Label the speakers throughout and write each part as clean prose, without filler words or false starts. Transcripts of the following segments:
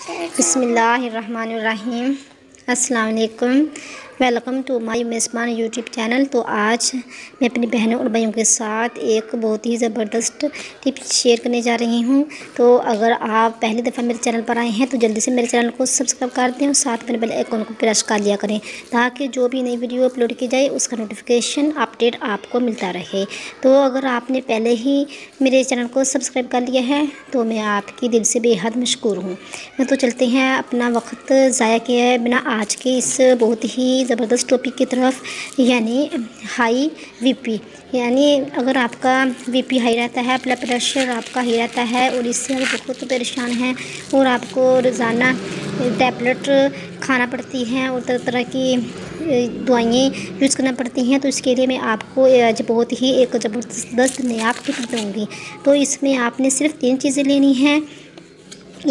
Speaker 1: बिस्मिल्लाहिर्रहमानिर्रहीम। अस्सलाम वालेकुम। वेलकम टू माय मेज़बान यूट्यूब चैनल। तो आज मैं अपनी बहनों और भाइयों के साथ एक बहुत ही ज़बरदस्त टिप शेयर करने जा रही हूँ। तो अगर आप पहली दफ़ा मेरे चैनल पर आए हैं तो जल्दी से मेरे चैनल को सब्सक्राइब कर दें और साथ में बेल आइकन को प्रेस कर लिया करें ताकि जो भी नई वीडियो अपलोड की जाए उसका नोटिफिकेशन अपडेट आपको मिलता रहे। तो अगर आपने पहले ही मेरे चैनल को सब्सक्राइब कर लिया है तो मैं आपकी दिल से बेहद मशकूर हूँ। तो चलते हैं अपना वक्त ज़ाया किए बिना आज के इस बहुत ही ज़बरदस्त टॉपिक की तरफ, यानी हाई बीपी। यानी अगर आपका बीपी हाई रहता है, ब्लड प्रेशर आपका हाई रहता है और इससे आप बहुत परेशान हैं और आपको रोज़ाना टैबलेट खाना पड़ती हैं और तरह तरह की दवाइयाँ यूज़ करना पड़ती हैं, तो इसके लिए मैं आपको आज बहुत ही एक ज़बरदस्त नया टिप दूँगी। तो इसमें आपने सिर्फ 3 चीज़ें लेनी हैं।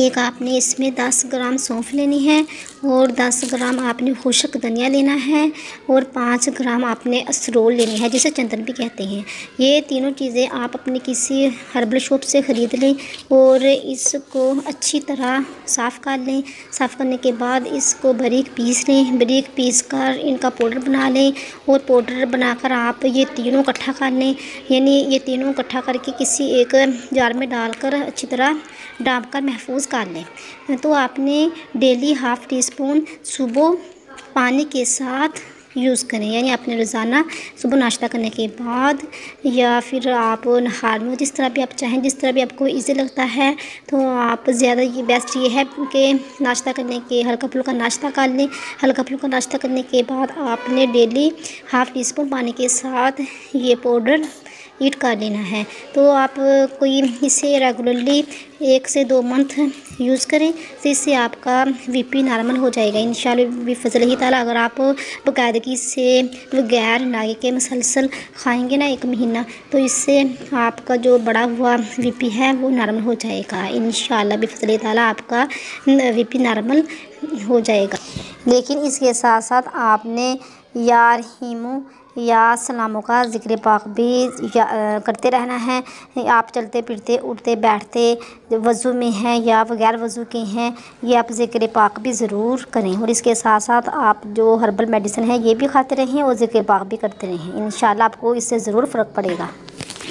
Speaker 1: एक आपने इसमें 10 ग्राम सौंफ लेनी है और 10 ग्राम आपने खुशक धनिया लेना है और 5 ग्राम आपने असरोल लेनी है, जिसे चंदन भी कहते हैं। ये तीनों चीज़ें आप अपने किसी हर्बल शॉप से ख़रीद लें और इसको अच्छी तरह साफ़ कर लें। साफ़ करने के बाद इसको बारीक पीस लें। बारीक पीस कर इनका पाउडर बना लें और पाउडर बनाकर आप ये तीनों इकट्ठा कर लें। यानी ये तीनों इकट्ठा करके किसी एक जार में डालकर अच्छी तरह डाँप कर महफूज कर लें। तो आपने डेली हाफ़ टी स्पून सुबह पानी के साथ यूज़ करें। यानी आपने रोज़ाना सुबह नाश्ता करने के बाद या फिर आप नहार में, जिस तरह भी आप चाहें, जिस तरह भी आपको ईज़ी लगता है, तो आप ज़्यादा ये बेस्ट ये है कि नाश्ता करने के हल्का फुल्का नाश्ता कर लें। हल्का फुल्का नाश्ता करने के बाद आपने डेली हाफ़ टी स्पून पानी के साथ ये पाउडर ईट कर लेना है। तो आप कोई इसे रेगुलरली 1 से 2 मंथ यूज़ करें तो इससे आपका बीपी नॉर्मल हो जाएगा इंशाअल्लाह बिफ़ज़्ल ताला। अगर आप बाकायदगी से बगैर नागे के मसलसल खाएंगे ना 1 महीना, तो इससे आपका जो बढ़ा हुआ बीपी है वो नॉर्मल हो जाएगा इंशाअल्लाह बिफ़ज़्ल ताला। आपका बीपी नॉर्मल हो जाएगा। लेकिन इसके साथ साथ आपने या रहीमु या सलामों का ज़िक्र पाक भी करते रहना है। आप चलते फिरते उठते बैठते वज़ू में हैं या बगैर वज़ू के हैं, ये आप ज़िक्र पाक भी ज़रूर करें। और इसके साथ साथ आप जो हर्बल मेडिसिन है ये भी खाते रहें और ज़िक्र पाक भी करते रहें। इंशाअल्लाह आपको इससे ज़रूर फ़र्क पड़ेगा।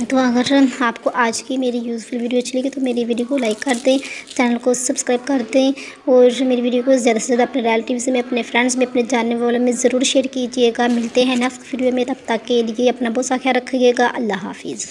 Speaker 1: तो अगर आपको आज की मेरी यूज़फुल वीडियो अच्छी लगी तो मेरी वीडियो को लाइक कर दें, चैनल को सब्सक्राइब कर दें और मेरी वीडियो को ज़्यादा से ज़्यादा अपने रिलेटिव्स में, अपने फ्रेंड्स में, अपने जानने वालों में ज़रूर शेयर कीजिएगा। मिलते हैं नेक्स्ट वीडियो में, तब तक के लिए अपना बहुत सा ख्याल रखिएगा। अल्लाह हाफिज़।